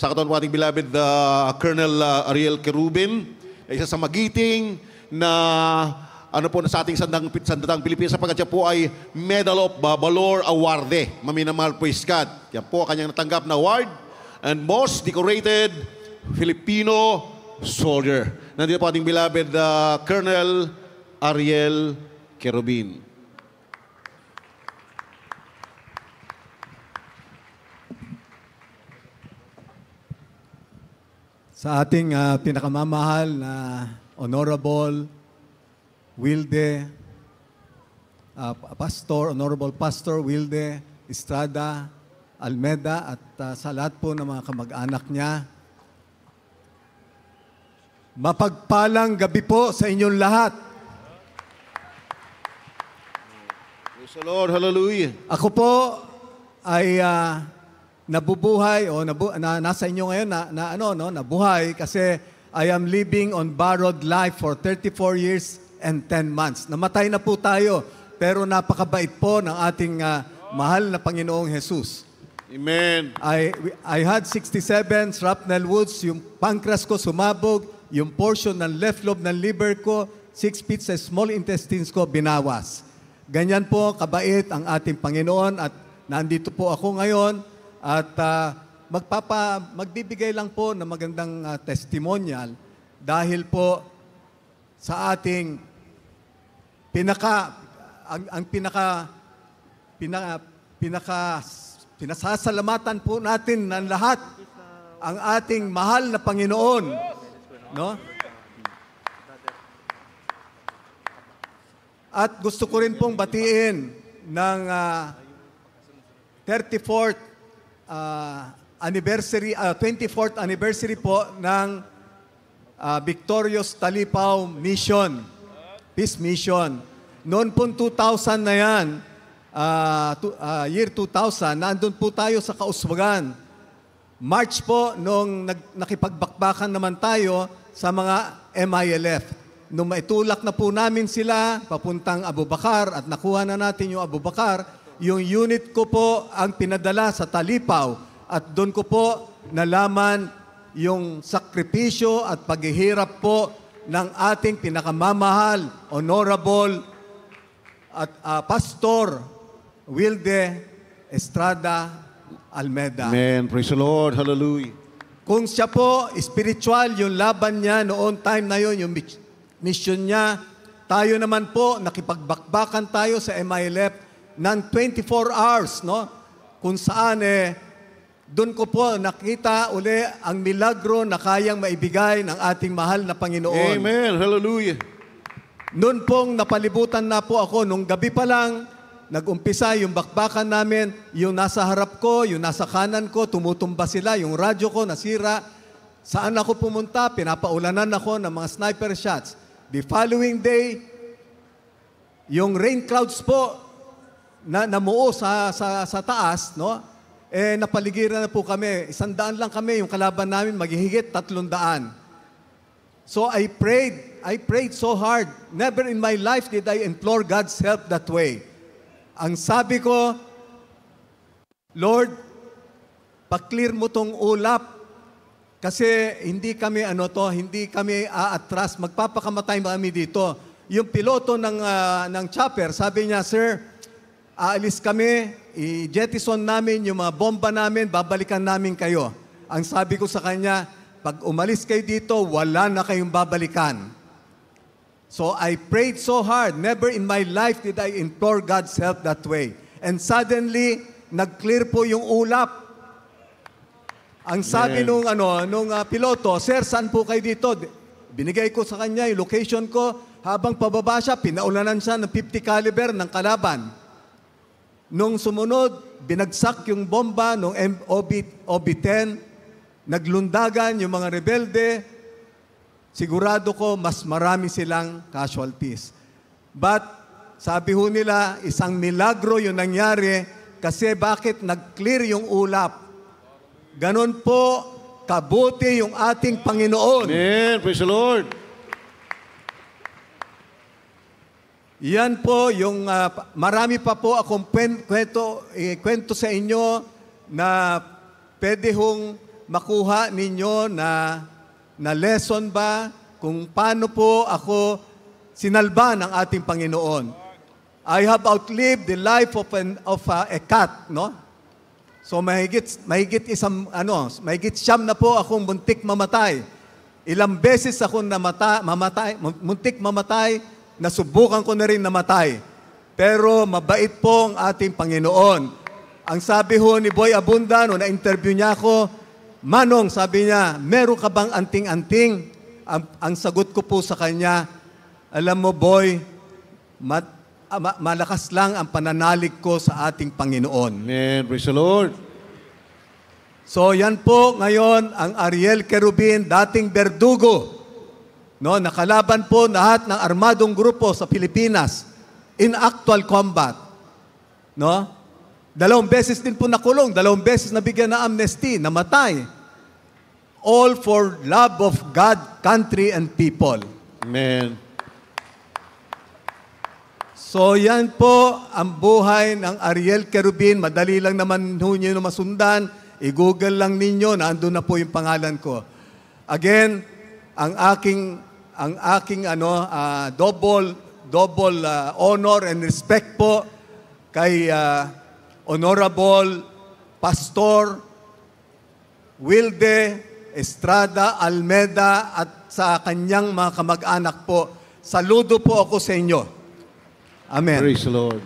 sa katawan po ating beloved Colonel Ariel Querubin, isa sa magiting na sa ating sandatang Pilipinas sapagkat siya po ay Medal of Valor Award, maminamahal po iskat. Yan po kanyang natanggap na award and most decorated Filipino soldier. Nandito po ating beloved Colonel Ariel Querubin. Sa ating pinakamamahal na Honorable Wilde, Honorable Pastor Wilde Estrada Almeda at sa lahat po ng mga kamag-anak niya, mapagpalang gabi po sa inyong lahat. Praise the Lord, hallelujah. Ako po ay nabubuhay o nasa inyo ngayon nabuhay kasi I am living on borrowed life for 34 years and 10 months. Namatay na po tayo pero napakabait po ng ating mahal na Panginoong Jesus. Amen. I had 67 shrapnel wounds, yung pancreas ko sumabog, yung portion ng left lobe ng liver ko, 6 feet sa small intestines ko binawas. Ganyan po kabait ang ating Panginoon at nandito po ako ngayon. At magbibigay lang po ng magandang testimonial dahil po sa ating pinasasalamatan po natin ng lahat ang ating mahal na Panginoon. No? At gusto ko rin pong batiin ng 34th anniversary, 24th anniversary po ng Victorious Talipaw Mission, Peace Mission. Noon po 2000 na yan, year 2000, nandun po tayo sa Kauswagan. March po, nung nakipagbakbakan naman tayo sa mga MILF. Nung maitulak na po namin sila, papuntang Abu Bakar, at nakuha na natin yung Abu Bakar, yung unit ko po ang pinadala sa Talipaw at doon ko po nalaman yung sakripisyo at paghihirap po ng ating pinakamamahal, Honorable at Pastor Wilde Estrada Almeda. Amen. Praise the Lord. Hallelujah. Kung siya po, spiritual, yung laban niya noon time na yun, yung mission niya, tayo naman po, nakipagbakbakan tayo sa MILF, ng 24 hours, no? Kung saan doon ko po nakita uli ang milagro na kayang maibigay ng ating mahal na Panginoon. Amen. Hallelujah. Noon pong napalibutan na po ako, nung gabi pa lang, nag-umpisa yung bakbakan namin, yung nasa harap ko, yung nasa kanan ko, tumutumba sila, yung radyo ko nasira. Saan ako pumunta? Pinapaulanan ako ng mga sniper shots. The following day, yung rain clouds po, na namuo sa taas, no? Napaligiran na po kami. 100 lang kami, yung kalaban namin maghihigit 300. So I prayed so hard. Never in my life did I implore God's help that way. Ang sabi ko, Lord, pa-clear mo tong ulap kasi hindi kami hindi kami aatras, magpapakamatay kami dito. Yung piloto ng chopper, sabi niya, Sir, aalis kami, i-jettison namin yung mga bomba namin, babalikan namin kayo. Ang sabi ko sa kanya, pag umalis kayo dito, wala na kayong babalikan. So I prayed so hard. Never in my life did I implore God's help that way. And suddenly, nag-clear po yung ulap. Ang sabi nung piloto, Sir, saan po kayo dito? Binigay ko sa kanya yung location ko. Habang pababa siya, pinaulanan siya ng 50 caliber ng kalaban. Nung sumunod, binagsak yung bomba ng OB-10, naglundagan yung mga rebelde, sigurado ko mas marami silang casualties. But sabi ho nila, isang milagro yung nangyari kasi bakit nag-clear yung ulap. Ganon po kabuti yung ating Panginoon. Amen. Praise the Lord. Yan po yung marami pa po akong kwento sa inyo na pwede hong makuha ninyo na lesson ba kung paano po ako sinalba ng ating Panginoon. I have outlived the life of a cat, no? So mahigit siyam na po akong muntik mamatay. Ilang beses ako muntik mamatay, nasubukan ko na rin namatay. Pero mabait po ang ating Panginoon. Ang sabi ho ni Boy Abunda, no, na-interview niya ako, Manong, sabi niya, meron ka bang anting-anting? Ang sagot ko po sa kanya, alam mo, Boy, malakas lang ang pananalig ko sa ating Panginoon. Amen. Praise the Lord. So yan po ngayon ang Ariel Kerubin, dating berdugo. No, nakalaban po lahat ng armadong grupo sa Pilipinas in actual combat. No? 2 beses din po nakulong, 2 beses nabigyan ng amnesty, namatay. All for love of God, country, and people. Amen. So yan po ang buhay ng Ariel Kerubin. Madali lang naman nyo masundan. I-google lang ninyo, naandun na po yung pangalan ko. Again, ang aking double honor and respect po kay Honorable Pastor Wilde Estrada Almeda at sa kanyang mga kamag-anak po. Saludo po ako sa inyo. Amen. Praise the Lord.